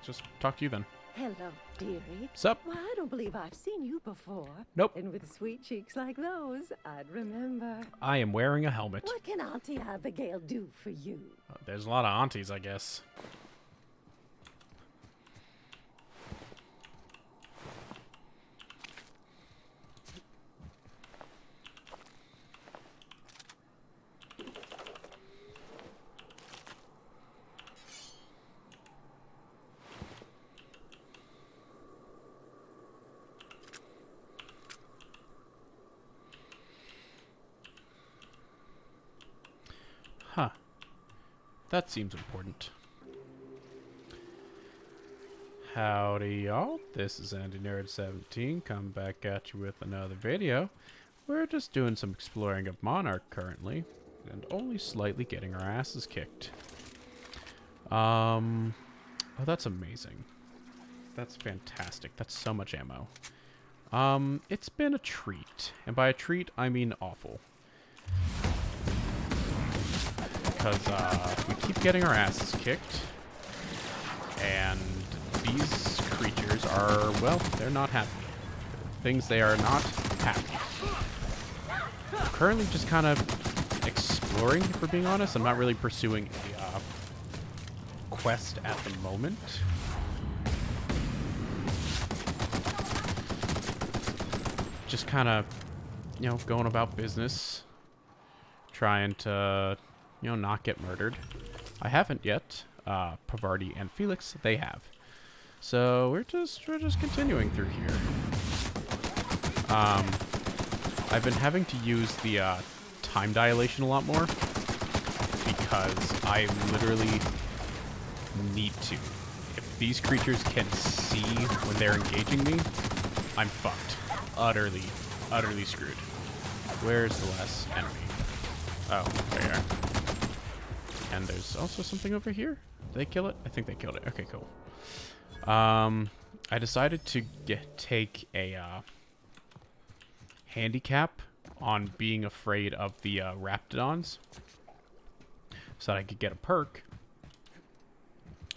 just talk to you then. Hello, dearie. Sup? Why, I don't believe I've seen you before. Nope. And with sweet cheeks like those, I'd remember. I am wearing a helmet. What can Auntie Abigail do for you? There's a lot of aunties, I guess. Huh. That seems important. Howdy, y'all. This is NDNerd17, coming back at you with another video. We're just doing some exploring of Monarch currently, and only slightly getting our asses kicked. Oh, that's amazing. That's fantastic. That's so much ammo. It's been a treat. And by a treat, I mean awful. Because we keep getting our asses kicked, and these creatures are, well, they're not happy. Things they are not happy. I'm currently just kind of exploring, if we're being honest. I'm not really pursuing a quest at the moment. Just kind of, you know, going about business, trying to, you know, not get murdered. I haven't yet. Pavardi and Felix, they have. So we're just continuing through here. I've been having to use the time dilation a lot more because I literally need to. If these creatures can see when they're engaging me, I'm fucked. Utterly screwed. Where's the last enemy? Oh, there you are. And there's also something over here. Did they kill it? I think they killed it. Okay, cool. I decided to take a handicap on being afraid of the Raptidons so that I could get a perk.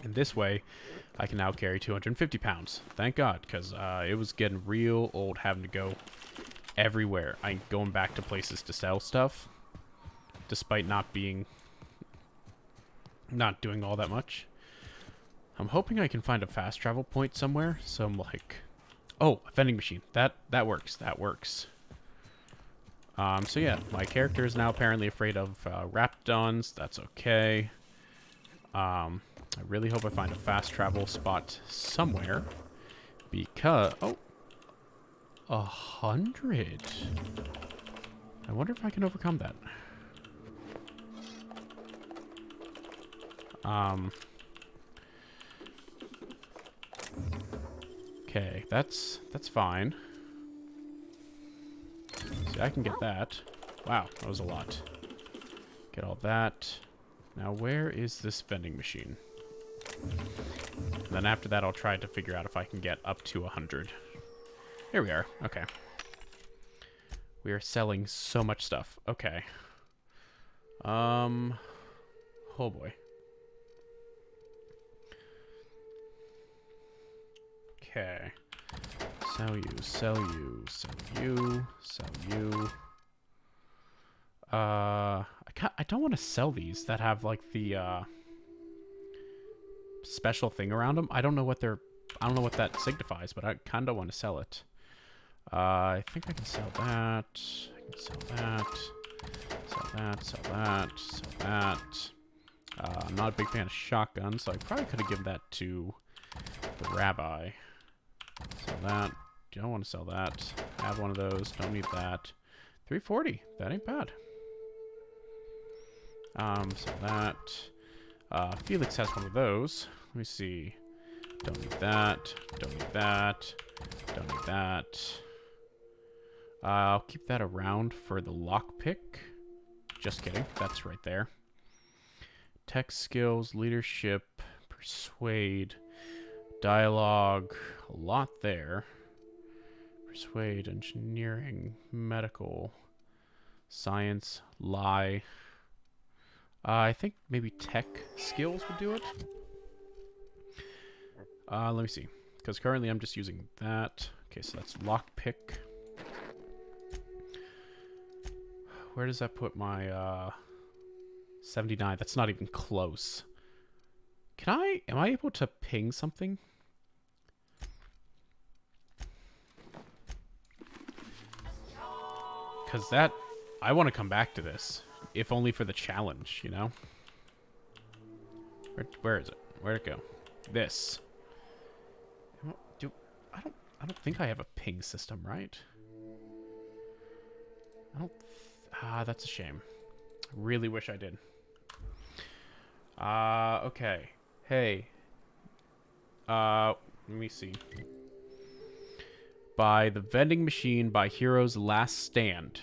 And this way, I can now carry 250 pounds. Thank God, because it was getting real old having to go everywhere. I'm going back to places to sell stuff, despite not doing all that much. I'm hoping I can find a fast travel point somewhere. So I'm like, oh, a vending machine. That works. That works. So yeah, my character is now apparently afraid of Raptidons. That's okay. I really hope I find a fast travel spot somewhere, because 100. I wonder if I can overcome that. Okay, that's fine. See, I can get that. Wow, that was a lot. Get all that. Now, where is this vending machine? And then after that, I'll try to figure out if I can get up to 100. Here we are. Okay. We are selling so much stuff. Okay. Oh boy. Okay. Sell you, sell you, sell you, sell you. I don't want to sell these that have like the special thing around them. I don't know what that signifies, but I kind of want to sell it. I think I can sell that. I can sell that. Sell that, sell that, sell that. I'm not a big fan of shotguns, so I probably could have given that to the rabbi. Sell that. Don't want to sell that. Have one of those. Don't need that. 340. That ain't bad. Sell that. Felix has one of those. Let me see. Don't need that. Don't need that. Don't need that. I'll keep that around for the lockpick. Just kidding. That's right there. Tech skills, leadership, persuade, dialogue. A lot there. Persuade, engineering, medical, science, lie. I think maybe tech skills would do it. Let me see. Because currently I'm just using that. Okay, so that's lockpick. Where does that put my 79? That's not even close. Am I able to ping something? Because I want to come back to this. If only for the challenge, you know? Where is it? Where'd it go? This. I don't think I have a ping system, right? That's a shame. I really wish I did. Okay. Hey. Let me see. By the vending machine by Hero's Last Stand,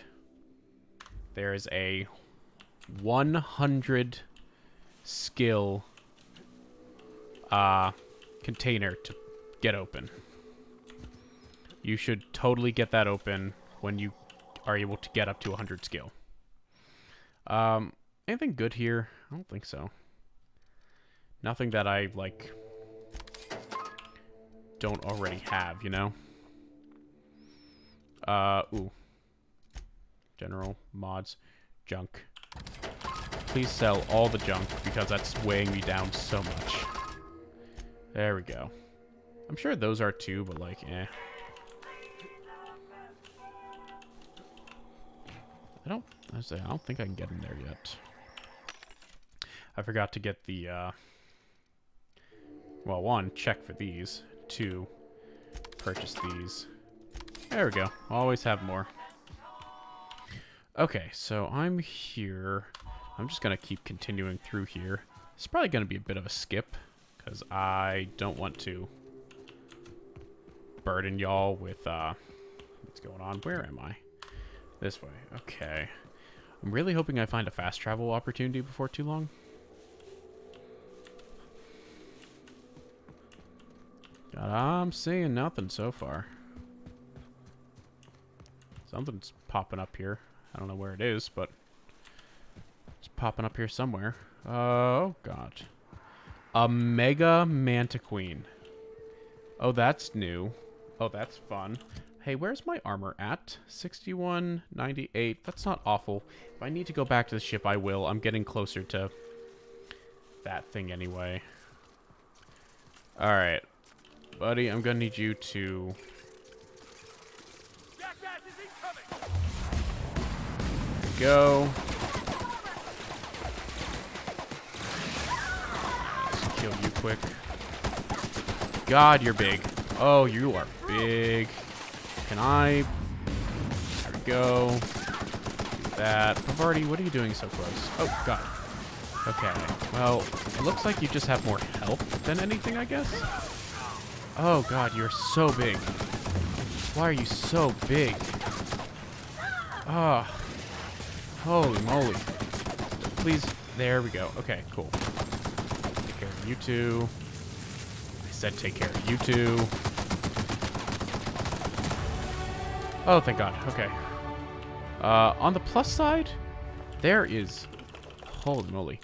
there is a 100 skill container to get open. You should totally get that open when you are able to get up to 100 skill. Anything good here? I don't think so. Nothing that I, like, don't already have, you know? Ooh. General, mods, junk. Please sell all the junk, because that's weighing me down so much. There we go. I'm sure those are too, but, like, eh. I don't think I can get in there yet. I forgot to get the, well, 1, check for these. 2, purchase these. There we go. Always have more. Okay, so I'm here. I'm just going to keep continuing through here. It's probably going to be a bit of a skip, because I don't want to burden y'all with, what's going on. Where am I? This way. Okay. I'm really hoping I find a fast travel opportunity before too long. God, I'm seeing nothing so far. Something's popping up here. I don't know where it is, but it's popping up here somewhere. Oh, God. A Mega Mantiqueen. Oh, that's new. Oh, that's fun. Hey, where's my armor at? 61, 98. That's not awful. If I need to go back to the ship, I will. I'm getting closer to that thing anyway. Alright. Buddy, I'm gonna need you to... go. Let's kill you quick. God, you're big. Oh, you are big. Can I... There we go. Do that. Bavardi, what are you doing so close? Oh, God. Okay. Well, it looks like you just have more health than anything, I guess. Oh, God, you're so big. Why are you so big? Ah. Holy moly. Please. There we go. Okay, cool. Take care of you two. I said take care of you two. Oh, thank God. Okay. On the plus side, there is... Holy moly.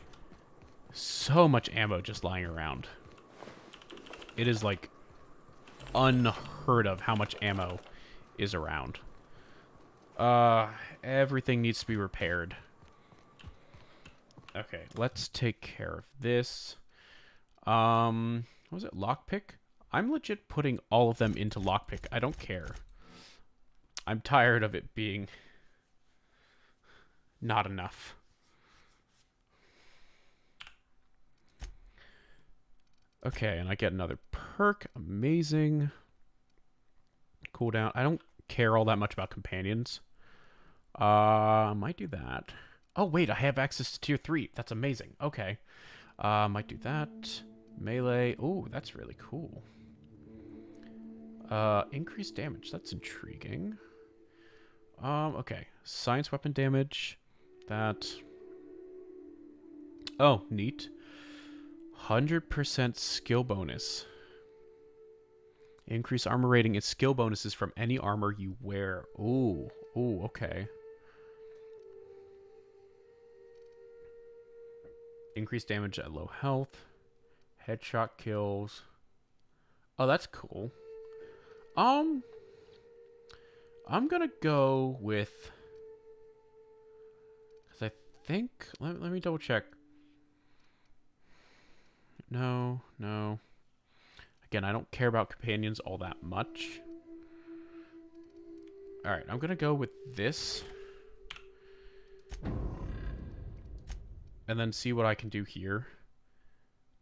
So much ammo just lying around. It is, like, unheard of how much ammo is around. Everything needs to be repaired. Okay, let's take care of this. What was it? Lockpick? I'm legit putting all of them into lockpick. I don't care. I'm tired of it being not enough. Okay, and I get another perk. Amazing. Cooldown. I don't care all that much about companions. Might do that. Oh, wait, I have access to tier 3. That's amazing. Okay. Might do that. Melee. Oh, that's really cool. Increased damage. That's intriguing. Okay. Science weapon damage. That. Oh, neat. 100% skill bonus. Increase armor rating and skill bonuses from any armor you wear. Ooh. Ooh, okay. Increased damage at low health. Headshot kills. Oh, that's cool. I'm gonna go with... Because I think... Let me double check. No. Again, I don't care about companions all that much. Alright, I'm gonna go with this. And then see what I can do here.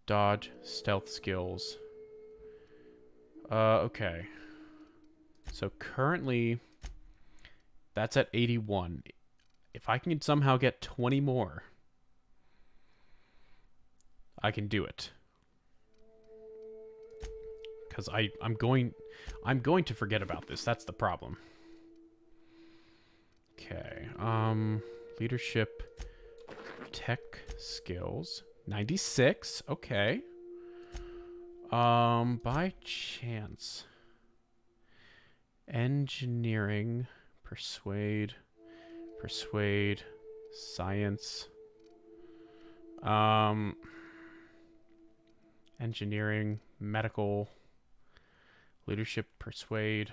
Dodge, stealth skills. Okay. So currently, that's at 81. If I can somehow get 20 more, I can do it. Because I'm going to forget about this. That's the problem. Okay. Leadership, tech skills, 96. Okay. By chance, engineering, persuade, science. Engineering, medical, leadership, persuade.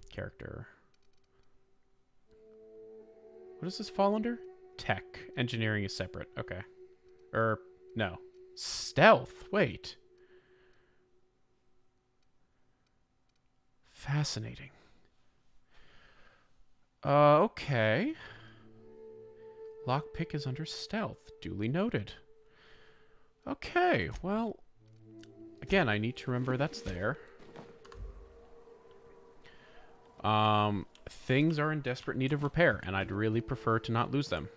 Character. What does this fall under? Tech. Engineering is separate. Okay. No. Stealth. Wait. Fascinating. Okay. Lockpick is under stealth. Duly noted. Okay, well... Again, I need to remember that's there. Things are in desperate need of repair, and I'd really prefer to not lose them.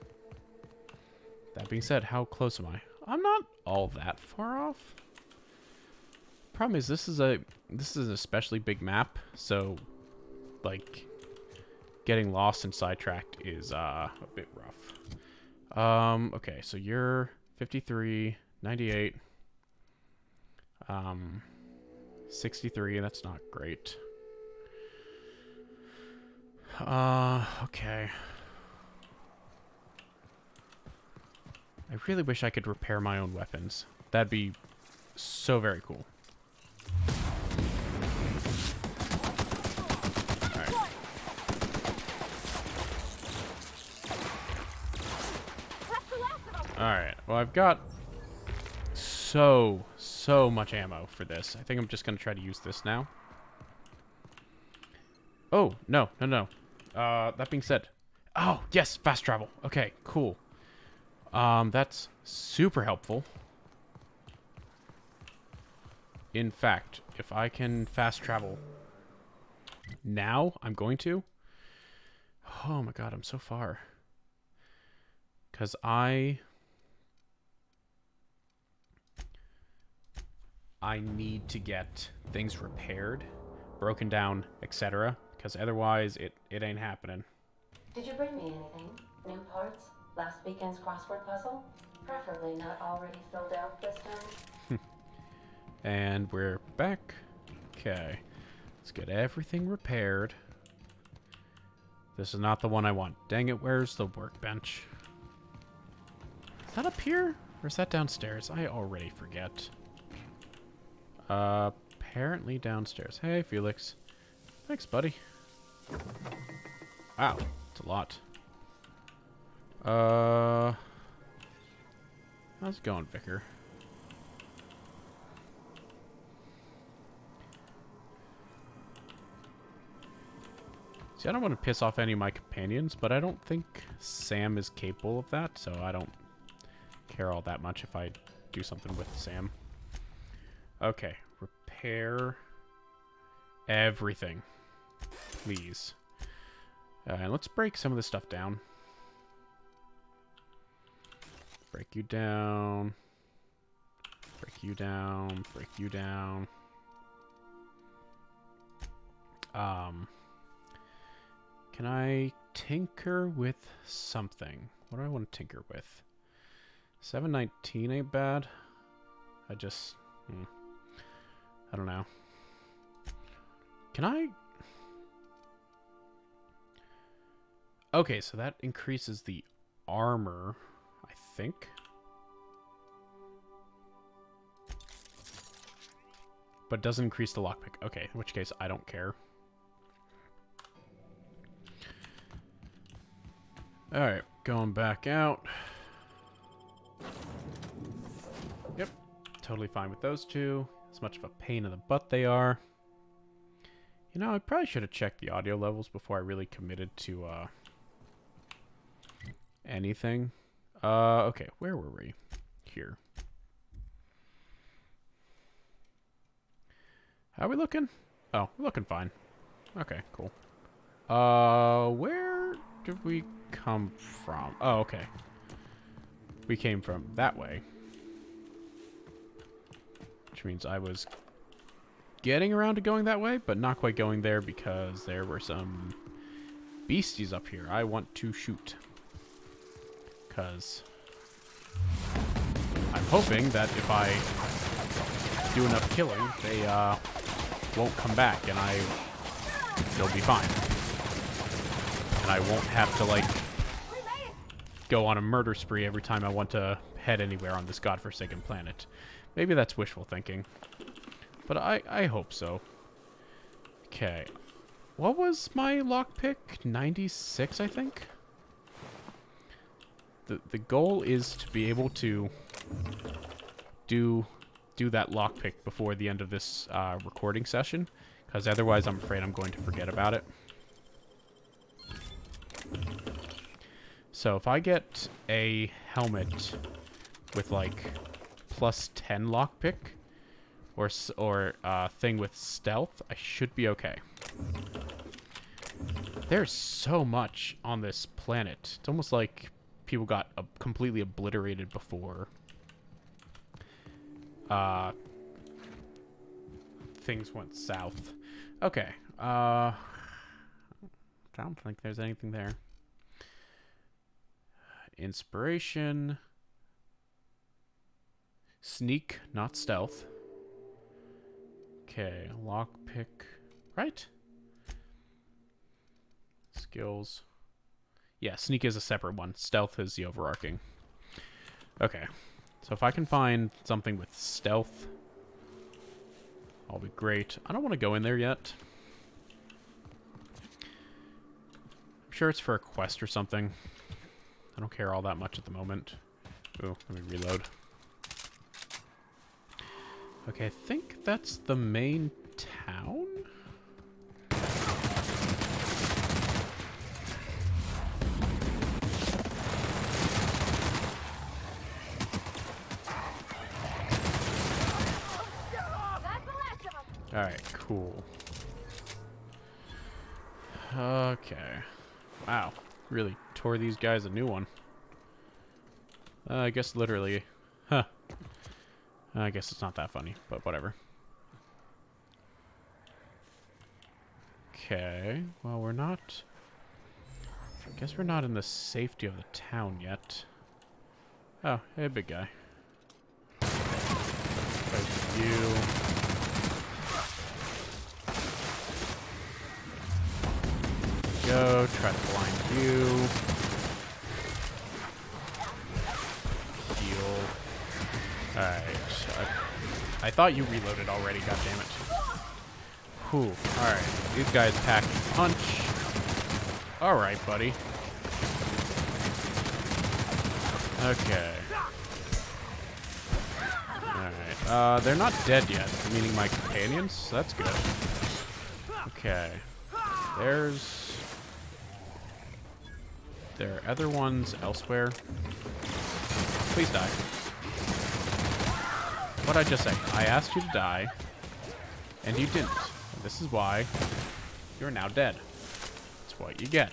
That being said, how close am I? I'm not all that far off. Problem is, this is an especially big map, so, like, getting lost and sidetracked is, a bit rough. Okay, so you're 53, 98, 63, that's not great. Okay. I really wish I could repair my own weapons. That'd be so very cool. Alright. Alright, well I've got so much ammo for this. I think I'm just gonna try to use this now. Oh, no. That being said. Oh, yes, fast travel. Okay, cool. That's super helpful. In fact, if I can fast travel now, I'm going to. Oh my god, I'm so far. Because I need to get things repaired, broken down, etc. Because otherwise, it ain't happening. Did you bring me anything? New parts? Last weekend's crossword puzzle? Preferably not already filled out this time. And we're back. Okay. Let's get everything repaired. This is not the one I want. Dang it, where's the workbench? Is that up here? Or is that downstairs? I already forget. Apparently downstairs. Hey, Felix. Thanks, buddy. Wow, it's a lot. How's it going, Vicar? See, I don't want to piss off any of my companions, but I don't think Sam is capable of that, so I don't care all that much if I do something with Sam. Okay, repair everything, please. And let's break some of this stuff down. Break you down. Break you down. Break you down. Can I tinker with something? What do I want to tinker with? 719 ain't bad. I just... I don't know. Can I... Okay, so that increases the armor, I think. but doesn't increase the lockpick. Okay, in which case I don't care. Alright, going back out. Yep, totally fine with those two. As much of a pain in the butt they are. You know, I probably should have checked the audio levels before I really committed to anything. Okay, where were we? Here. How are we looking? Oh, we're looking fine. Okay, cool. Where did we come from? Oh, okay. We came from that way. Which means I was getting around to going that way, but not quite going there because there were some beasties up here I want to shoot. Because I'm hoping that if I do enough killing, they won't come back and they'll be fine. And I won't have to, like, go on a murder spree every time I want to head anywhere on this godforsaken planet. Maybe that's wishful thinking. But I hope so. Okay. What was my lockpick? 96, I think? The goal is to be able to do that lockpick before the end of this recording session. Because otherwise I'm afraid I'm going to forget about it. So if I get a helmet with like plus 10 lockpick or thing with stealth, I should be okay. There's so much on this planet. It's almost like people got completely obliterated before things went south. Okay. I don't think there's anything there. Inspiration. Sneak, not stealth. Okay, lockpick. Right? Skills. Yeah, sneak is a separate one. Stealth is the overarching. Okay. So if I can find something with stealth, I'll be great. I don't want to go in there yet. I'm sure it's for a quest or something. I don't care all that much at the moment. Ooh, let me reload. Okay, I think that's the main town? Alright, cool. Okay. Wow. Really tore these guys a new one. I guess literally. Huh. I guess it's not that funny, but whatever. Okay. Well, we're not... I guess we're not in the safety of the town yet. Oh, hey, big guy. Fight you. Go, try to blind you. Heal. Alright. I thought you reloaded already, goddammit. Whew. Alright. These guys pack a punch. Alright, buddy. Okay. Alright. They're not dead yet, meaning my companions, so that's good. Okay. There are other ones elsewhere. Please die. What'd I just say? I asked you to die, and you didn't. And this is why you're now dead. That's what you get.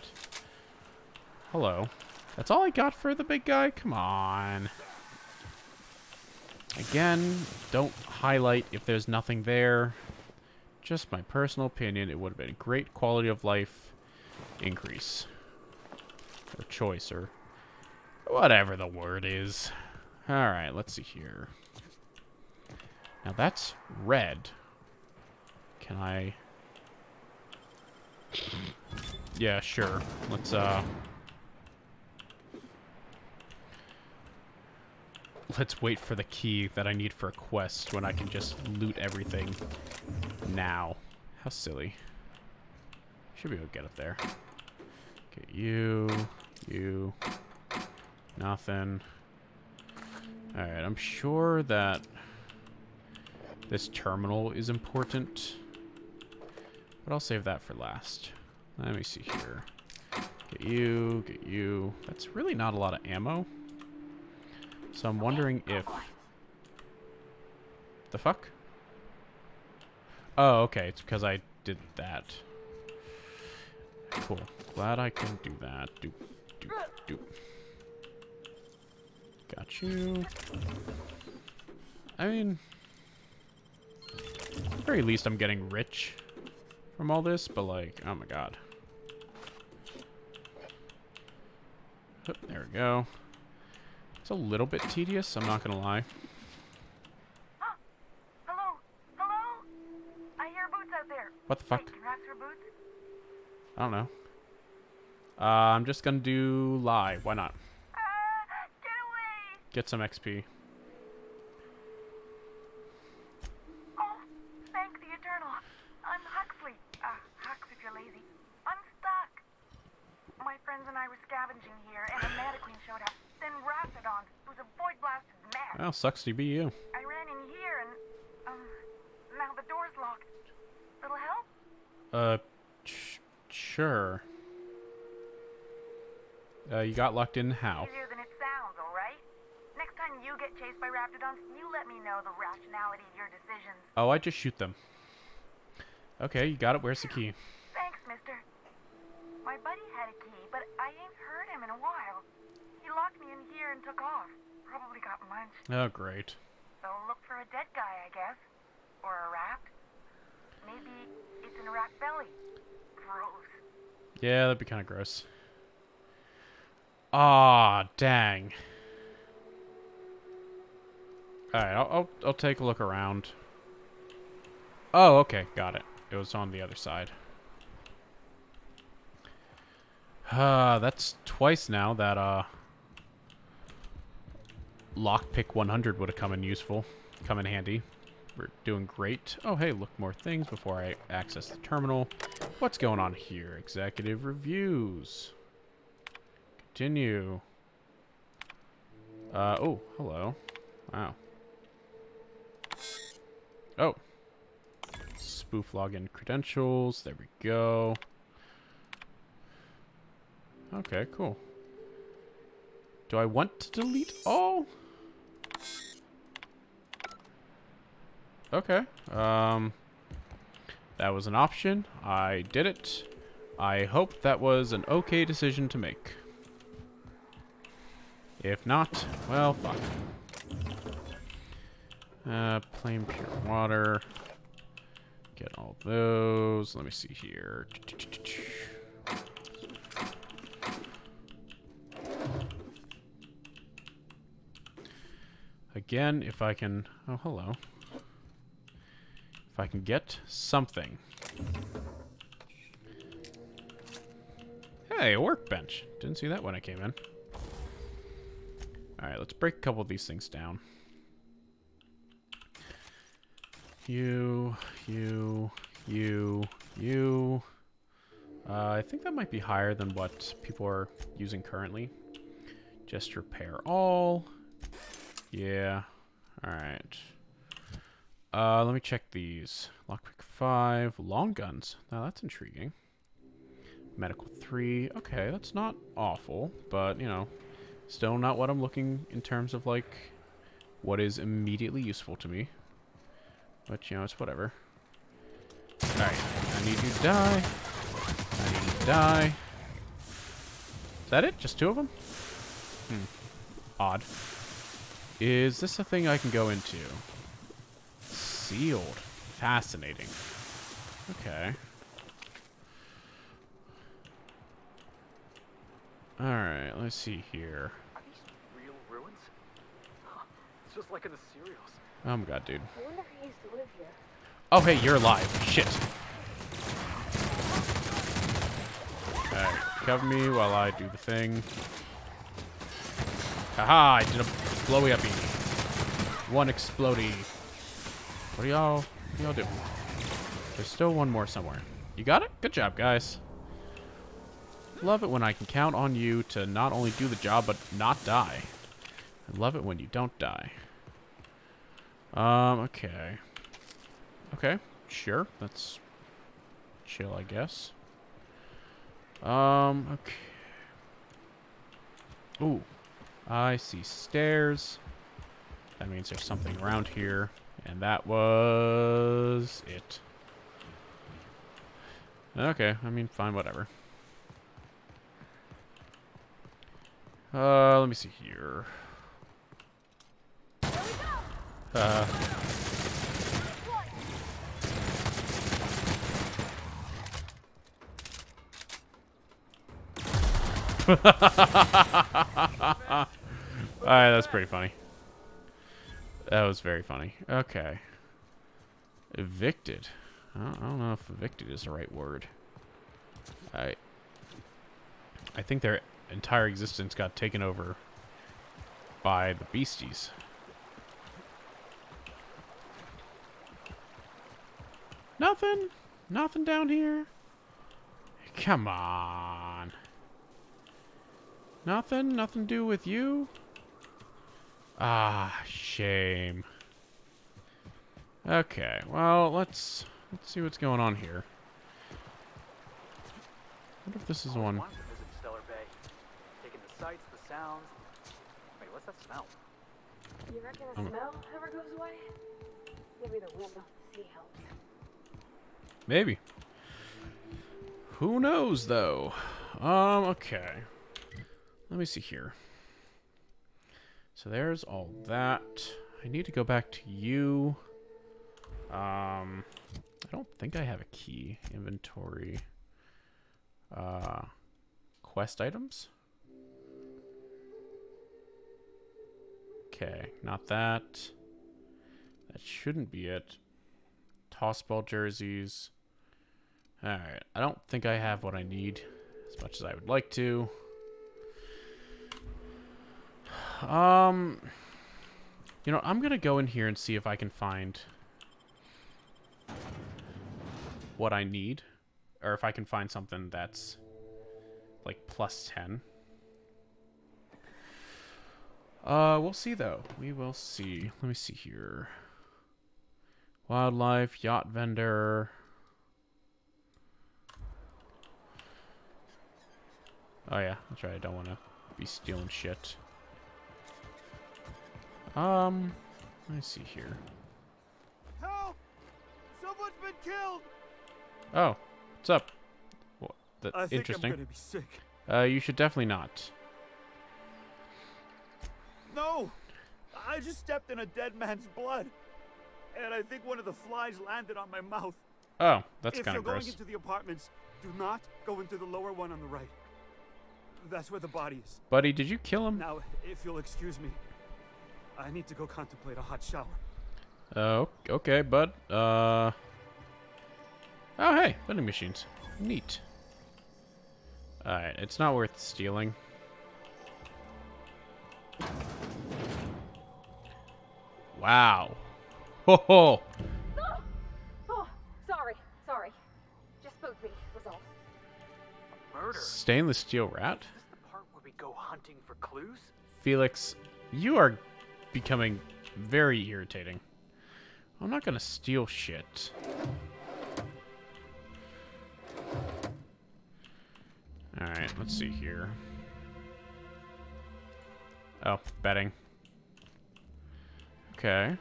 Hello. That's all I got for the big guy? Come on. Again, don't highlight if there's nothing there. Just my personal opinion, it would have been a great quality of life increase. Or choice, or whatever the word is. Alright, let's see here. Now that's red. Can I... Yeah, sure. Let's, let's wait for the key that I need for a quest when I can just loot everything now. How silly. Should be able to get up there. Okay, you. Nothing. Alright, I'm sure that this terminal is important, but I'll save that for last. Let me see here. Get you. That's really not a lot of ammo. So I'm wondering if... The fuck? Oh, okay. It's because I did that. Cool. Glad I can do that. Doop. Got you. I mean... At the very least, I'm getting rich from all this, but like, oh my god. Oop, there we go. It's a little bit tedious, I'm not gonna lie. Hello? I hear boots out there. What the fuck? Wait, can rats wear boots? I don't know. I'm just gonna do lie. Why not? Get away! Get some XP. Oh, thank the Eternal. I'm Huxley. Hux if you're lazy. I'm stuck. My friends and I were scavenging here, and a Metaqueen showed up. Then Raptidon, who's a void-blasted mess. Well, sucks to be you. I ran in here, and, now the door's locked. Little help? Sure. You got locked in how? Easier than it sounds, alright? Next time you get chased by Raptidons, you let me know the rationality of your decisions. Oh, I just shoot them. Okay, you got it. Where's the key? Thanks, mister. My buddy had a key, but I ain't heard him in a while. He locked me in here and took off. Probably got munched. Oh, great. So look for a dead guy, I guess. Or a rat. Maybe it's in a rat belly. Gross. Yeah, that'd be kind of gross. Ah, dang. Alright, I'll take a look around. Oh, okay, got it. It was on the other side. That's twice now that, Lockpick 100 would have come in handy. We're doing great. Oh, hey, look, more things before I access the terminal. What's going on here? Executive reviews. Continue. Oh, hello. Wow. Oh. Spoof login credentials. There we go. Okay, cool. Do I want to delete all? Okay. That was an option. I did it. I hope that was an okay decision to make. If not, well, fuck. Plain pure water. Get all those. Let me see here. Again, if I can... Oh, hello. If I can get something. Hey, a workbench. Didn't see that when I came in. Alright, let's break a couple of these things down. You. I think that might be higher than what people are using currently. Just repair all. Yeah. Alright. Let me check these. Lockpick 5. Long guns. Now that's intriguing. Medical 3. Okay, that's not awful, but, you know, still not what I'm looking in terms of, like, what is immediately useful to me. But, you know, it's whatever. Alright. I need you to die. I need you to die. Is that it? Just 2 of them? Odd. Is this a thing I can go into? Sealed. Fascinating. Okay. Alright, let's see here. Are these real ruins? It's just like in the serials. Oh my god, dude. I wonder if he used to live here. Oh, hey, you're alive. Shit. Alright, cover me while I do the thing. Haha, I did a blowy uppy. one explodey. What are y'all doing? There's still one more somewhere. You got it? Good job, guys. Love it when I can count on you to not only do the job, but not die. I love it when you don't die. Okay. Okay, sure. That's chill, I guess. Okay. Ooh. I see stairs. That means there's something around here. And that was it. Okay, I mean, fine, whatever. Let me see here. Alright, that's pretty funny. That was very funny. Okay. Evicted. I don't know if evicted is the right word. I think their entire existence got taken over by the beasties. Nothing? Nothing down here? Come on. Nothing? Nothing to do with you? Ah, shame. Okay, well, let's see what's going on here. I wonder if this is one. I want to visit Stellar Bay. Taking the sights, the sounds. Wait, what's that smell? You reckon the smell ever goes away? Maybe the wind on the sea helps. Maybe. Who knows, though? Okay. Let me see here. So there's all that. I need to go back to you. I don't think I have a key. Inventory. Quest items? Okay, not that. That shouldn't be it. Tossball jerseys. Alright, I don't think I have what I need as much as I would like to. You know, I'm gonna go in here and see if I can find what I need. Or if I can find something that's like plus 10. We'll see though. We will see. Let me see here. Wildlife, yacht vendor. Oh yeah, that's right. I don't want to be stealing shit. Let me see here. Help! Someone's been killed! Oh, what's up? Well, I think interesting. I'm gonna be sick. You should definitely not. No! I just stepped in a dead man's blood. And I think one of the flies landed on my mouth. Oh, that's If kind you're of going gross. into the apartments, do not go into the lower one on the right. That's where the body is. Buddy, did you kill him? Now, if you'll excuse me, I need to go contemplate a hot shower. Oh, okay, bud. Oh, hey, vending machines. Neat. Alright, it's not worth stealing. Wow. Ho ho! Oh, sorry. Just spooked me, was all. Murder. Stainless steel rat? Is this the part where we go hunting for clues? Felix, you are becoming very irritating. I'm not gonna steal shit. Alright, let's see here. Oh, betting. Okay.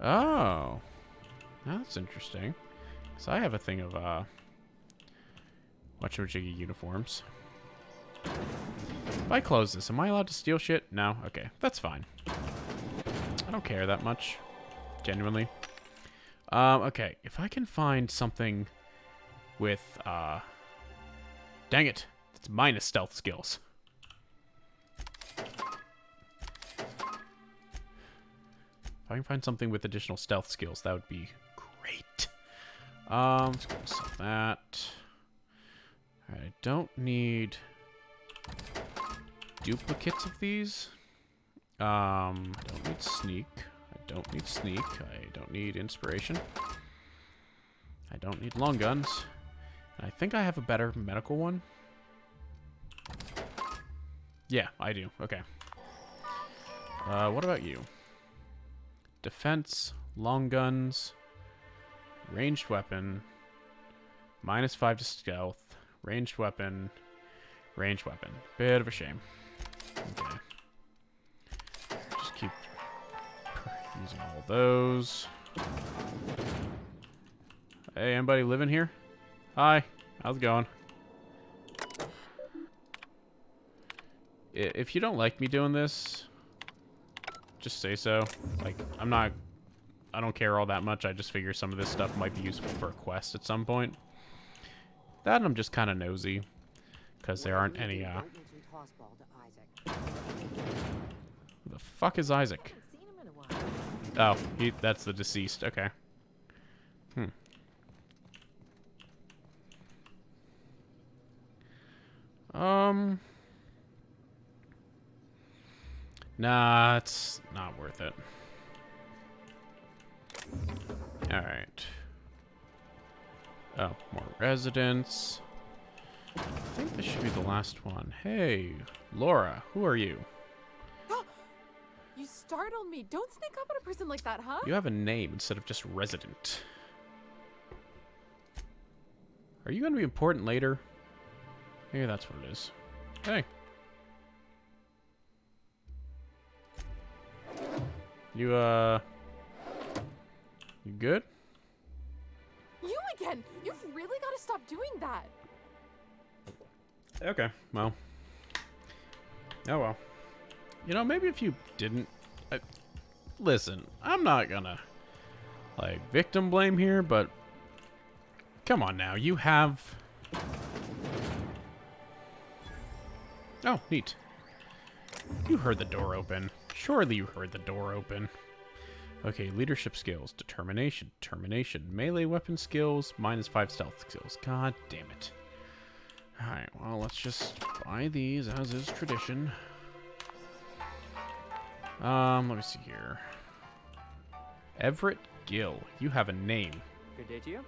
Oh. That's interesting. So I have a thing of, whatchamajiggy uniforms. If I close this, am I allowed to steal shit? No? Okay, that's fine. I don't care that much. Genuinely. Okay, if I can find something with, dang it. It's minus stealth skills. If I can find something with additional stealth skills, that would be great. Let's go sell that. Alright, I don't need duplicates of these. Don't need sneak. I don't need sneak. I don't need inspiration. I don't need long guns. And I think I have a better medical one. Yeah, I do. Okay. What about you? Defense, long guns, ranged weapon, -5 to stealth, ranged weapon, ranged weapon. Bit of a shame. Okay. Just keep using all those. Hey, anybody living here? Hi, how's it going? If you don't like me doing this, just say so. Like, I don't care all that much. I just figure some of this stuff might be useful for a quest at some point. That and I'm just kind of nosy. Because there aren't any, Who the fuck is Isaac? Oh, that's the deceased. Okay. Nah, it's not worth it. Alright. Oh, more residents. I think this should be the last one. Hey, Laura, who are you? You startled me. Don't sneak up on a person like that, huh? You have a name instead of just resident. Are you going to be important later? Maybe that's what it is. Hey. You good? You again! You've really got to stop doing that! Okay, well. Oh well. You know, maybe if you didn't... listen, I'm not gonna, like, victim blame here, but... Come on now, you have... Oh, neat. You heard the door open. Surely you heard the door open. Okay, leadership skills. Determination. Melee weapon skills. -5 stealth skills. God damn it. Alright, well, let's just buy these, as is tradition. Let me see here. Everett Gill. You have a name. Good day to you.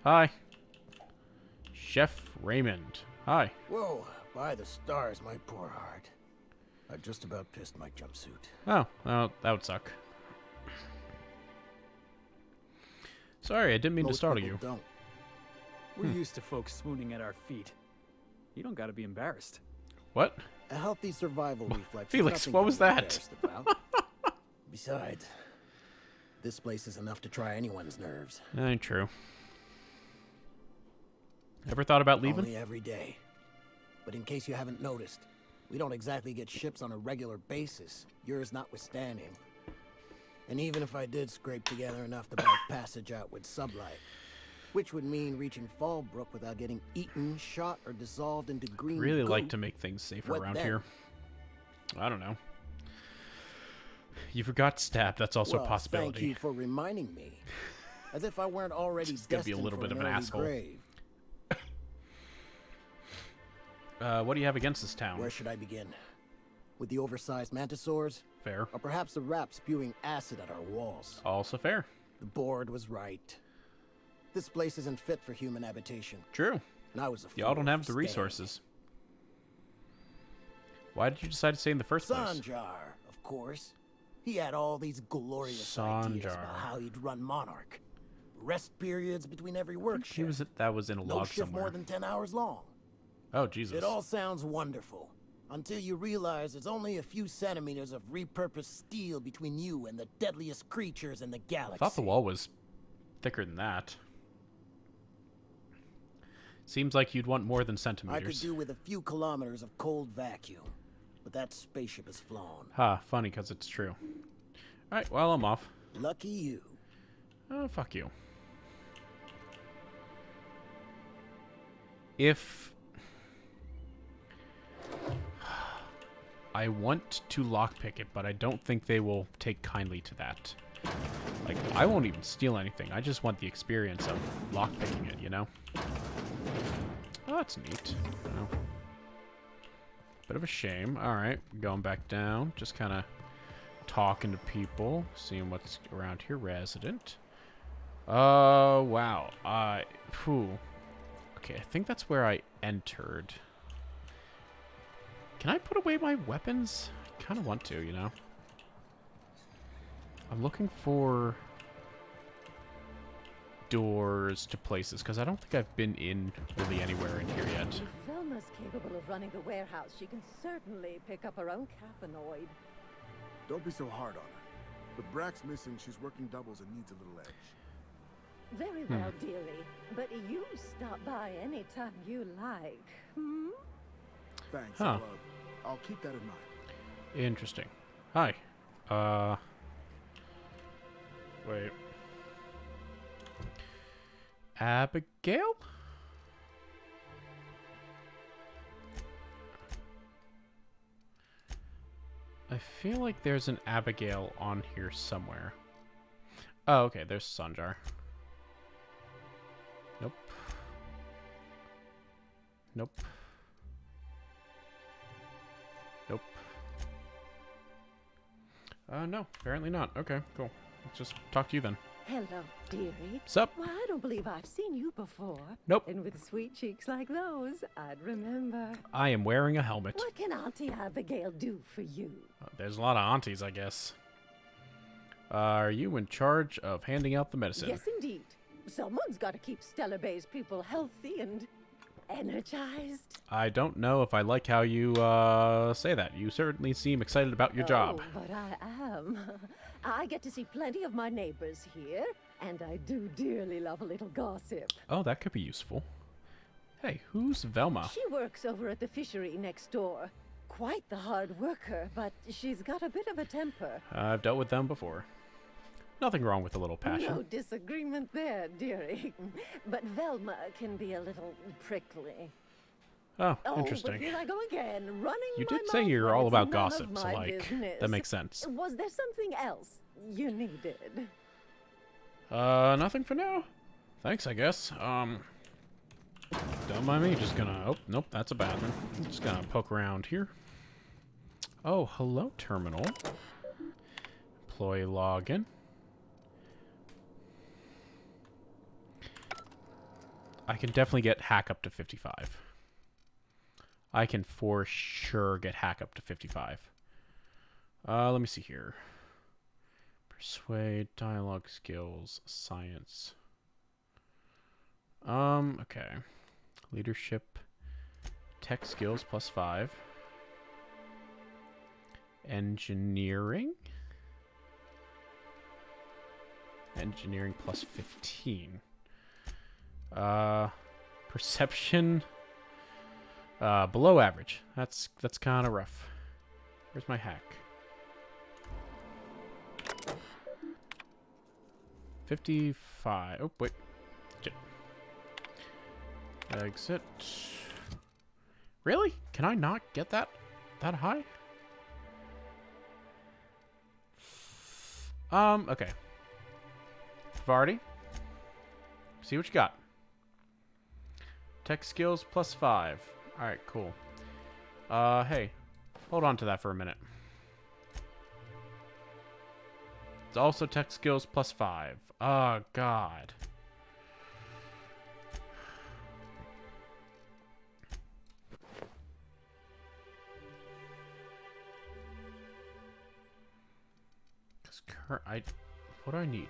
Hi. Chef Raymond. Hi. Whoa, by the stars, my poor heart. I just about pissed my jumpsuit. Oh, well, that would suck. Sorry, I didn't mean to startle you. Don't. We're used to folks swooning at our feet. You don't gotta be embarrassed. What? A healthy survival reflex. Felix, what was that? Besides, this place is enough to try anyone's nerves. Ain't true. Ever thought about leaving? Only every day. But in case you haven't noticed, we don't exactly get ships on a regular basis, yours notwithstanding. And even if I did scrape together enough to buy passage out with sublight, which would mean reaching Fallbrook without getting eaten, shot, or dissolved into green Really goo, like to make things safer what around then? here. I don't know. You forgot stab. That's also well, a possibility. Thank you for reminding me. As if I weren't already Just gonna be a destined little for bit of an an early asshole. grave. What do you have against this town? Where should I begin? With the oversized mantisaurs? Fair. Or perhaps the rats spewing acid at our walls? Also fair. The board was right. This place isn't fit for human habitation. True. And I was a Y'all don't fool have for the staying. resources. Why did you decide to stay in the first place? Sanjar, of course. He had all these glorious ideas Sanjar. about how he'd run Monarch. Rest periods between every work He was shift. that was in a No log shift somewhere. more than 10 hours long. Oh Jesus. It all sounds wonderful. Until you realize there's only a few centimeters of repurposed steel between you and the deadliest creatures in the I galaxy. thought the wall was thicker than that. Seems like you'd want more than I could centimeters. do with a few kilometers of cold vacuum, but that spaceship is flown. Ha, funny because it's true. Alright, well, I'm off. Lucky you. Oh, fuck you. If... I want to lockpick it, but I don't think they will take kindly to that. Like, I won't even steal anything. I just want the experience of lockpicking it, you know? Oh, that's neat. Oh. Bit of a shame. Alright, going back down. Just kind of talking to people. Seeing what's around here. Resident. Wow. Phew. Okay, I think that's where I entered. Can I put away my weapons? I kind of want to, you know? I'm looking for doors to places, because I don't think I've been in really anywhere in here yet. If Velma's capable of running the warehouse, she can certainly pick up her own caffeinoid. Don't be so hard on her. With Brack's missing, she's working doubles and needs a little edge. Very well, dearie. But you stop by anytime you like. Hmm? Thanks. Huh. I'll keep that in mind. Interesting. Hi. Wait. Abigail? I feel like there's an Abigail on here somewhere. Oh, okay, there's Sanjar. Nope. Nope. Nope. No, apparently not. Okay, cool. Let's just talk to you then. Hello, dearie. Sup? Why, I don't believe I've seen you before. Nope. And with sweet cheeks like those, I'd remember. I am wearing a helmet. What can Auntie Abigail do for you? There's a lot of aunties, I guess. Are you in charge of handing out the medicine? Yes, indeed. Someone's got to keep Stellar Bay's people healthy and energized. I don't know if I like how you say that. You certainly seem excited about your job. Oh, but I am. I get to see plenty of my neighbors here, and I do dearly love a little gossip. Oh, that could be useful. Hey, who's Velma? She works over at the fishery next door. Quite the hard worker, but she's got a bit of a temper. I've dealt with them before. Nothing wrong with a little passion. No disagreement there, dearie. But Velma can be a little prickly. Oh, But interesting. here I go again, running You my did say mouth you're when all it's about none of gossip, so my like, business. that makes sense. Was there something else you needed? Nothing for now. Thanks, I guess. Don't mind me, just gonna... Oh, nope, that's a bad one. Just gonna poke around here. Oh, hello, terminal. Employee login. I can definitely get hack up to 55. I can for sure get hack up to 55. Let me see here. Persuade, dialogue skills, science. Okay. Leadership, tech skills +5. Engineering. Engineering +15. Perception. Below average. That's kind of rough. Where's my hack? 55. Oh, wait. Shit. Exit. Really? Can I not get that high? Okay. Vardy. See what you got. Tech skills +5. Alright, cool. Hey. Hold on to that for a minute. It's also tech skills +5. Oh, God. What do I need?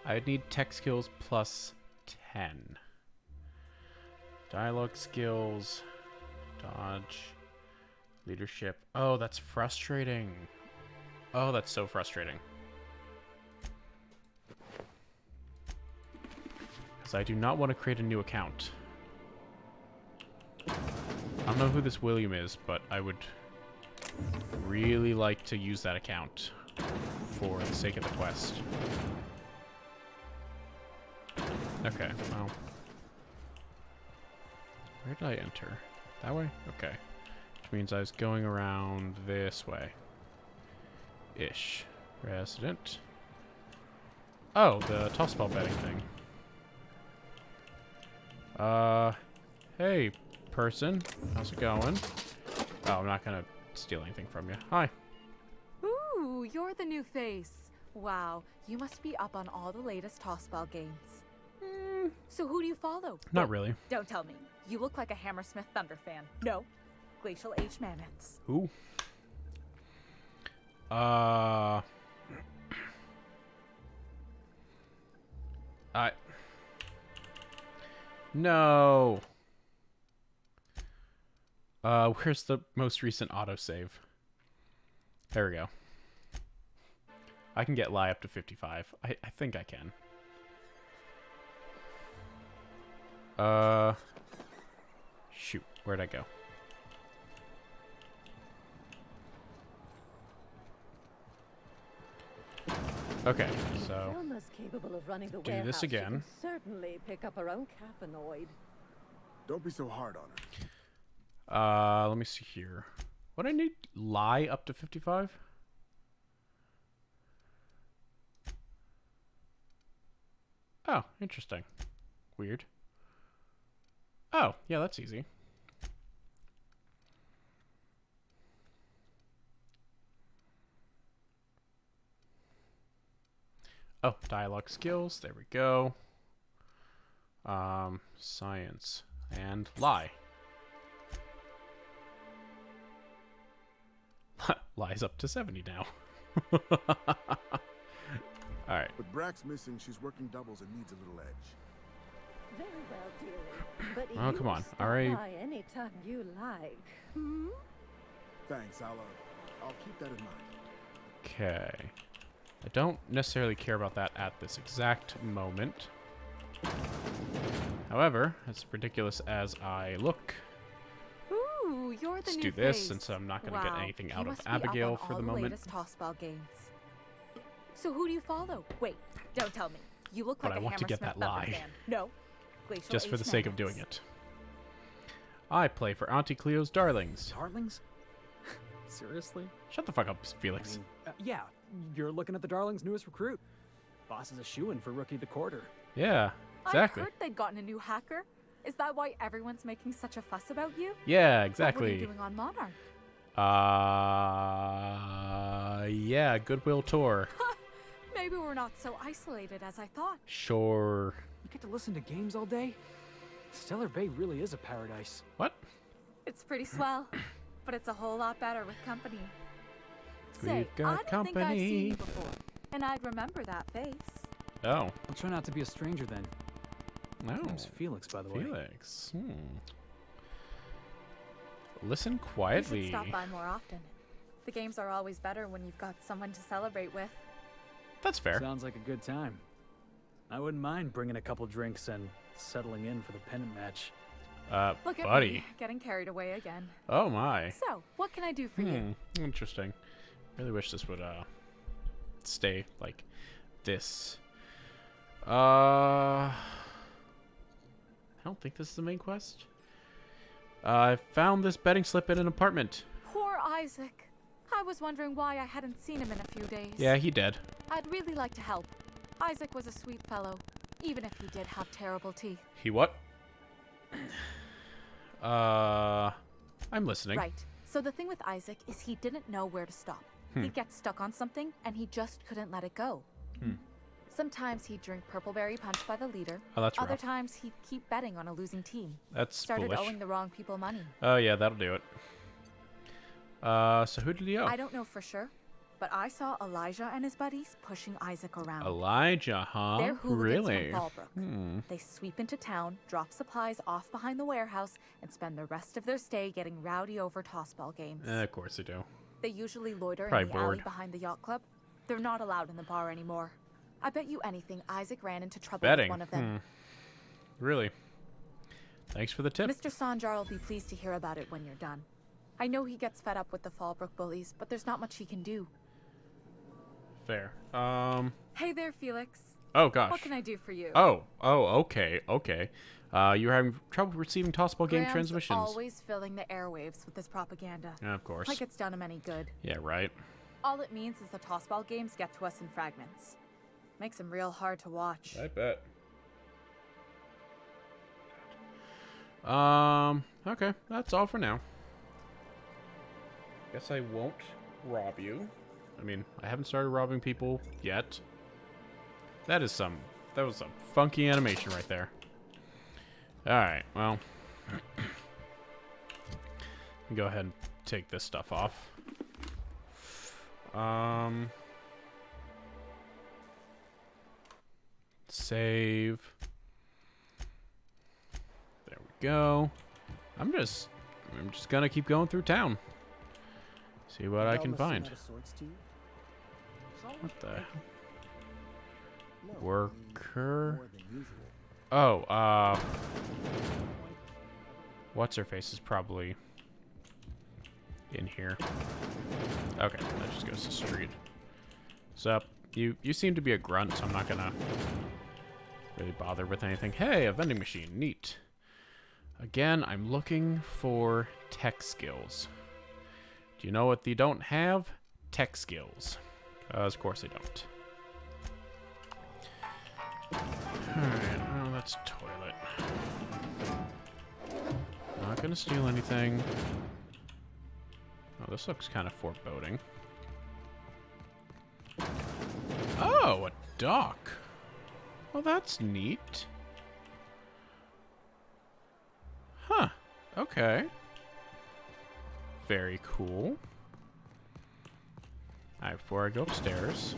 I would need tech skills +10. Dialogue skills. Dodge. Leadership. Oh, that's frustrating. Oh, that's so frustrating. Because I do not want to create a new account. I don't know who this William is, but I would really like to use that account for the sake of the quest. Okay, well. Where did I enter? That way? Okay. Which means I was going around this way. Ish. Resident. Oh, the toss ball betting thing. Hey, person. How's it going? Oh, I'm not gonna steal anything from you. Hi. Ooh, you're the new face. Wow, you must be up on all the latest tossball games. So who do you follow? Not really. Don't tell me. You look like a Hammersmith Thunder fan. No. Glacial H. Mammoths. Who? No. Where's the most recent autosave? There we go. I can get lie up to 55. I think I can. Shoot. Where'd I go? Okay, so Selma's capable of running the do warehouse. this She again. can certainly pick up her own caffeinoid. Don't be so hard on her. let me see here. What do I need? Lie up to 55? Oh, interesting. Weird. Oh, yeah, that's easy. Oh, dialogue skills. There we go. Science and lie. Lie's up to 70 now. Alright. With Brax missing, she's working doubles and needs a little edge. Very well, dearie. But Oh, you come on. stop Alright. by anytime you like. Thanks, I'll keep that in mind. Okay. I don't necessarily care about that at this exact moment. However, as ridiculous as I look, Ooh, you're the let's new do this face. since I'm not going to Wow, get anything you out of must be up Abigail on for all the moment. latest tossball games. So who do you follow? Wait, don't tell me. You look But like I a want to get Hammersmith that Thunder lie. fan. No. Glacial Just for H. the sake of doing Mammoths. it. I play for Auntie Cleo's Darlings. Darlings? Seriously? Shut the fuck up, Felix. Yeah, you're looking at the Darlings' newest recruit. Boss is a shoo-in for Rookie of the Quarter. Yeah, exactly. I heard they'd gotten a new hacker. Is that why everyone's making such a fuss about you? Yeah, What were exactly. you doing on Monarch? Yeah, Goodwill Tour. Maybe we're not so isolated as I thought. Sure. You get to listen to games all day? Stellar Bay really is a paradise. What? It's pretty swell, but it's a whole lot better with company. Say, We've got I don't think I've seen you company. before, and I'd remember that face. Oh. I'll try not to be a stranger then. My No. name's Felix, by the way. Felix. Listen You quietly. should stop by more often. The games are always better when you've got someone to celebrate with. That's fair. Sounds like a good time. I wouldn't mind bringing a couple drinks and settling in for the pennant match. Look at buddy. me, getting carried away again. Oh my. So, what can I do for you? Interesting. Really wish this would stay like this. I don't think this is the main quest. I found this betting slip in an apartment. Poor Isaac. I was wondering why I hadn't seen him in a few days. Yeah, he dead. I'd really like to help. Isaac was a sweet fellow, even if he did have terrible teeth. He what? I'm listening. Right. So the thing with Isaac is he didn't know where to stop. He'd get stuck on something, and he just couldn't let it go. Sometimes he'd drink Purpleberry Punch by the leader. Oh, that's Other rough. times he'd keep betting on a losing team. That's Started foolish. owing the wrong people money. Oh yeah, that'll do it. So who did he owe? I don't know for sure, but I saw Elijah and his buddies pushing Isaac around. Elijah, huh? They're hooligans Really? from Fallbrook. They sweep into town, drop supplies off behind the warehouse, and spend the rest of their stay getting rowdy over tossball games. Of course they do. They usually loiter Probably in the alley bored. behind the yacht club. They're not allowed in the bar anymore. I bet you anything Isaac ran into trouble Betting. with one of them. Really? Thanks for the tip. Mr. Sanjar will be pleased to hear about it when you're done. I know he gets fed up with the Fallbrook bullies, but there's not much he can do. Fair. Hey there, Felix. Oh gosh. What can I do for you? Oh, okay. You're having trouble receiving tossball game Graham's transmissions. always filling the airwaves with his propaganda. Yeah, of course. Like it's done him any good. Yeah, right. All it means is the tossball games get to us in fragments. Makes them real hard to watch. I bet. Okay, that's all for now. Guess I won't rob you. I mean, I haven't started robbing people yet. That was some funky animation right there. Alright, well. Go ahead and take this stuff off. Save. There we go. I'm just gonna keep going through town. See what I can find. What the? Worker. Oh, what's her face is probably in here. Okay, that just goes to street. Sup? You seem to be a grunt, so I'm not gonna really bother with anything. Hey, a vending machine. Neat. Again, I'm looking for tech skills. Do you know what they don't have? Tech skills. Of course they don't. Alright, well, that's toilet. Not gonna steal anything. Oh, this looks kind of foreboding. Oh, a dock. Well, that's neat. Huh. Okay. Very cool. Alright, before I go upstairs,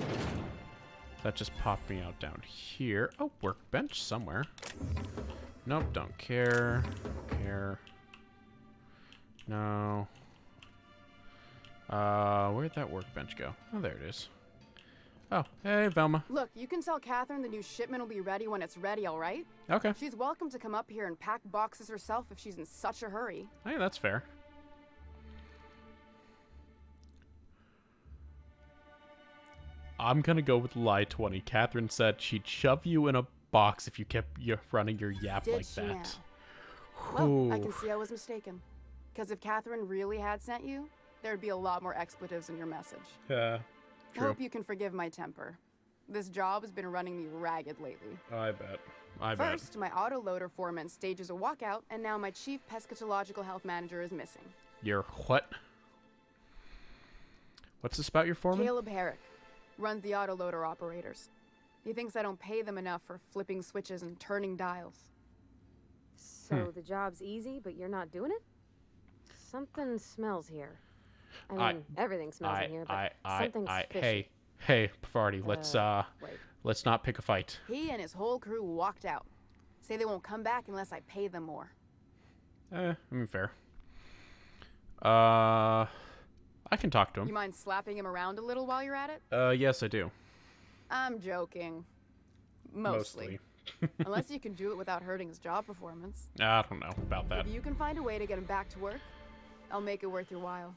that just popped me out down here. Oh, workbench somewhere. Nope, don't care. Care. No. Where'd that workbench go? Oh, there it is. Oh, hey, Velma. Look, you can tell Catherine the new shipment will be ready when it's ready, all right? Okay. She's welcome to come up here and pack boxes herself if she's in such a hurry. Hey, that's fair. I'm gonna go with lie 20. Catherine said she'd shove you in a box if you kept running your yap Did like she that. now? Well, I can see I was mistaken. Because if Catherine really had sent you, there'd be a lot more expletives in your message. Yeah, I true. hope you can forgive my temper. This job has been running me ragged lately. I bet. I bet. First, my autoloader foreman stages a walkout, and now my chief pescatological health manager is missing. Your what? What's this about your foreman? Caleb Herrick runs the autoloader operators. He thinks I don't pay them enough for flipping switches and turning dials. So the job's easy, but you're not doing it? Something smells here. I mean, everything smells in here, but something's fishy. Hey, Pavardi, let's not pick a fight. He and his whole crew walked out. Say they won't come back unless I pay them more. I mean, fair. I can talk to him. You mind slapping him around a little while you're at it? Yes, I do. I'm joking. Mostly. Unless you can do it without hurting his job performance. I don't know about that. If you can find a way to get him back to work, I'll make it worth your while.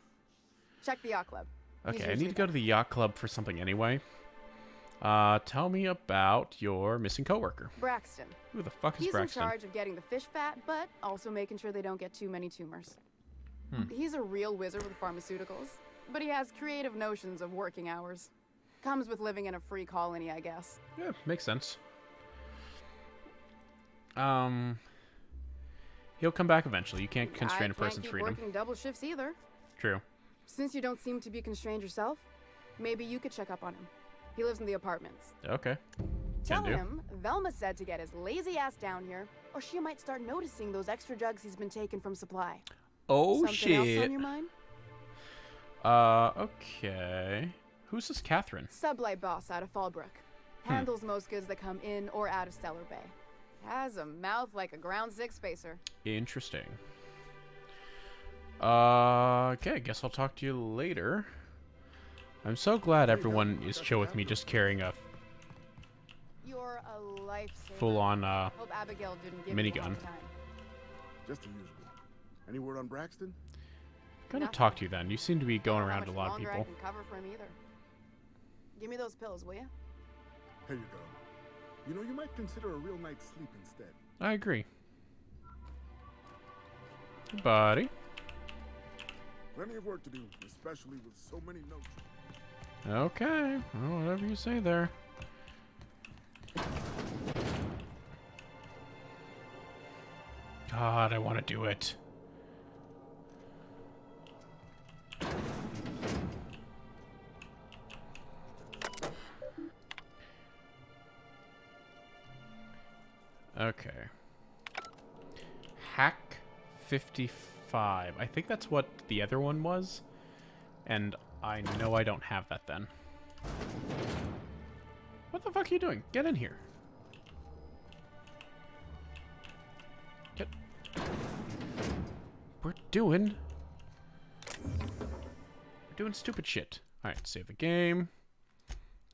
Check the yacht club. Okay, I need to go to the yacht club for something anyway. Tell me about your missing coworker. Braxton. Who the fuck is He's Braxton? in charge of getting the fish fat, but also making sure they don't get too many tumors. He's a real wizard with pharmaceuticals, but he has creative notions of working hours. Comes with living in a free colony, I guess. Yeah, makes sense. He'll come back eventually. You can't constrain a person's freedom. I can't keep working double shifts either. True. Since you don't seem to be constrained yourself, maybe you could check up on him. He lives in the apartments. Okay. Tell him Velma said to get his lazy ass down here, or she might start noticing those extra jugs he's been taking from supply. Oh, Something else on your mind? Okay. Who's this Catherine? Sublight boss out of Fallbrook. Handles most goods that come in or out of Stellar Bay. Has a mouth like a ground six spacer. Interesting. Okay, I guess I'll talk to you later. I'm so glad everyone is chill with me just carrying a You're a lifesaver. full-on Hope Abigail didn't give you a minigun. hard time. Just the usual. Any word on Braxton? I'm gonna talk to you then. You seem to be going around to a lot of Longer people. I can cover for him either. Give me those pills, will you? Here you go. You know, you might consider a real night's sleep instead. I agree. Buddy. Plenty of work to do, especially with so many notes. Okay. Well, whatever you say there. God, I want to do it. Okay. Hack 55. I think that's what the other one was. And I know I don't have that then. What the fuck are you doing? Get in here. Get. We're doing stupid shit. Alright, save the game.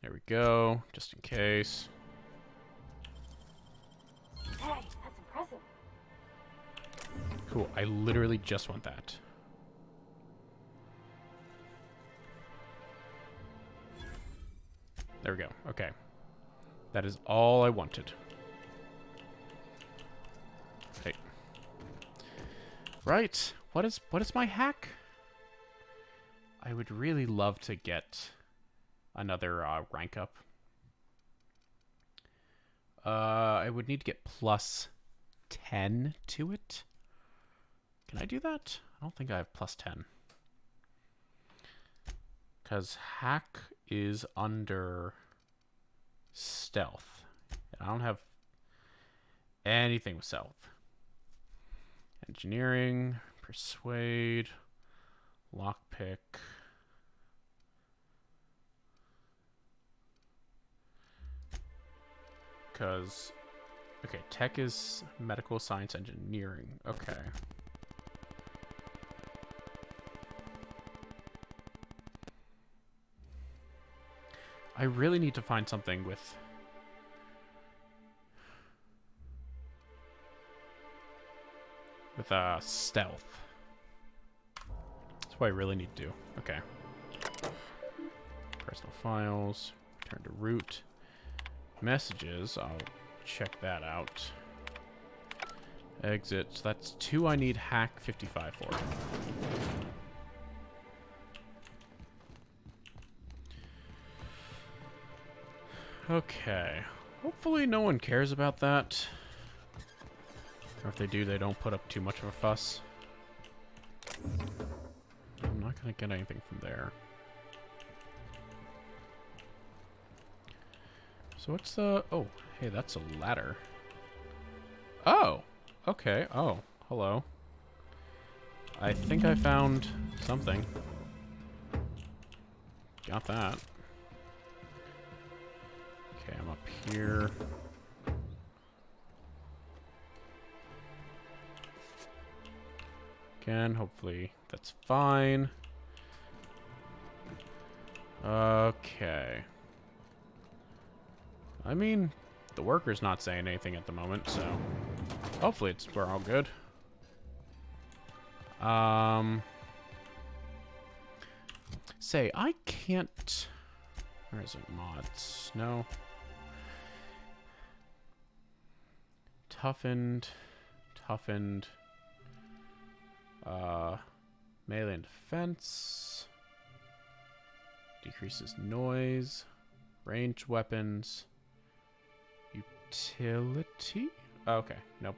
There we go, just in case. Hey, that's impressive. Cool, I literally just want that. There we go, okay. That is all I wanted. Okay. Right, what is my hack? I would really love to get another rank up. I would need to get plus 10 to it. Can I do that? I don't think I have plus 10. Because hack is under stealth. I don't have anything with stealth. Engineering, persuade, lockpick. Because, okay, tech is medical science engineering. Okay. I really need to find something with stealth. That's what I really need to do. Okay. Personal files. Return to root. Messages. I'll check that out. Exit. So that's 2 I need hack 55 for. Okay. Hopefully no one cares about that. Or if they do, they don't put up too much of a fuss. I'm not gonna get anything from there. So what's the... Oh, hey, that's a ladder. Oh! Okay. Oh, hello. I think I found something. Got that. Okay, I'm up here. Again, hopefully that's fine. Okay. I mean, the worker's not saying anything at the moment, so hopefully we're all good. Say, I can't... Where is it? Mods? No. Toughened. Melee and defense. Decreases noise. Ranged weapons. Utility? Okay, nope.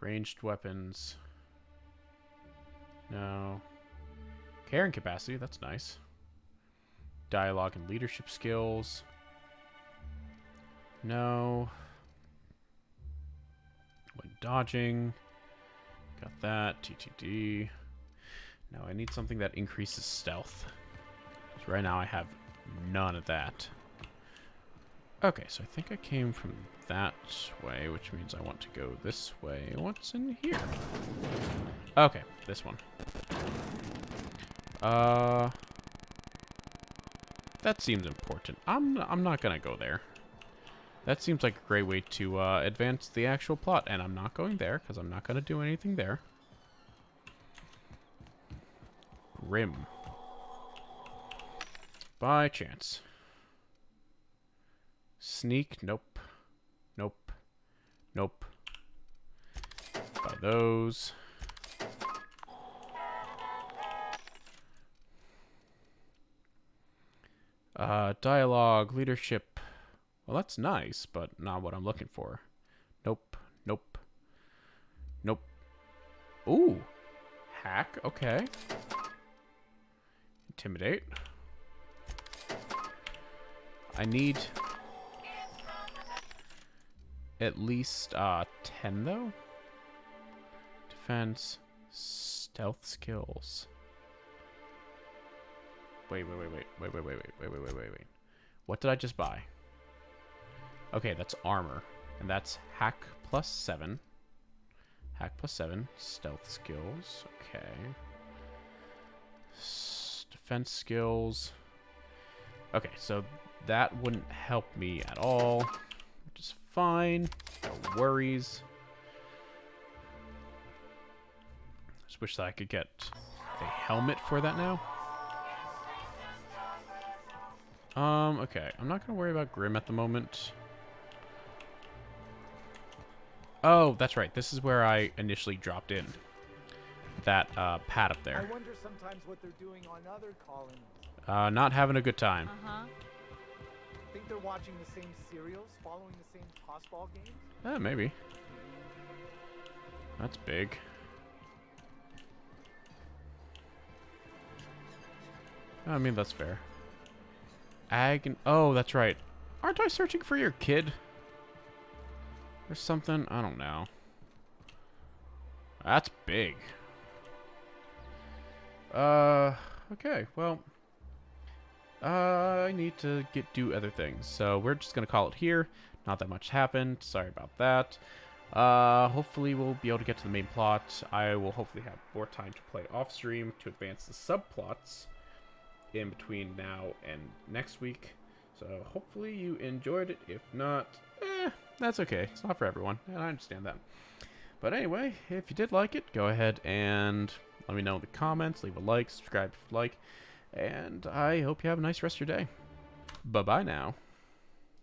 Ranged weapons. No. Carrying capacity, that's nice. Dialogue and leadership skills. No. When dodging. Got that. TTD. Now I need something that increases stealth. So right now I have none of that. Okay, so I think I came from that way, which means I want to go this way. What's in here? Okay, this one. That seems important. I'm not gonna go there. That seems like a great way to advance the actual plot, and I'm not going there because I'm not gonna do anything there. Grim. By chance. Sneak, nope. Nope. Nope. Buy those. Dialogue, leadership. Well, that's nice, but not what I'm looking for. Nope. Nope. Nope. Ooh. Hack, okay. Intimidate. I need... at least 10 though. Defense, stealth skills. Wait. What did I just buy? Okay, that's armor. And that's hack plus 7. Hack plus 7. Stealth skills. Okay. Defense skills. Okay, so that wouldn't help me at all. Which is fine. No worries. Just wish that I could get a helmet for that now. Okay. I'm not gonna worry about Grim at the moment. Oh, that's right. This is where I initially dropped in. That pad up there. I wonder sometimes what they're doing on other colonies. Not having a good time. Think they're watching the same serials, following the same tossball games? Maybe. That's big. I mean, that's fair. Oh, that's right. Aren't I searching for your kid? Or something? I don't know. That's big. Okay, well. I need to do other things. So we're just going to call it here. Not that much happened. Sorry about that. Hopefully we'll be able to get to the main plot. I will hopefully have more time to play off stream to advance the subplots in between now and next week. So hopefully you enjoyed it. If not, that's okay. It's not for everyone, and I understand that. But anyway, if you did like it, go ahead and let me know in the comments. Leave a like, subscribe if you like. And I hope you have a nice rest of your day. Bye-bye now.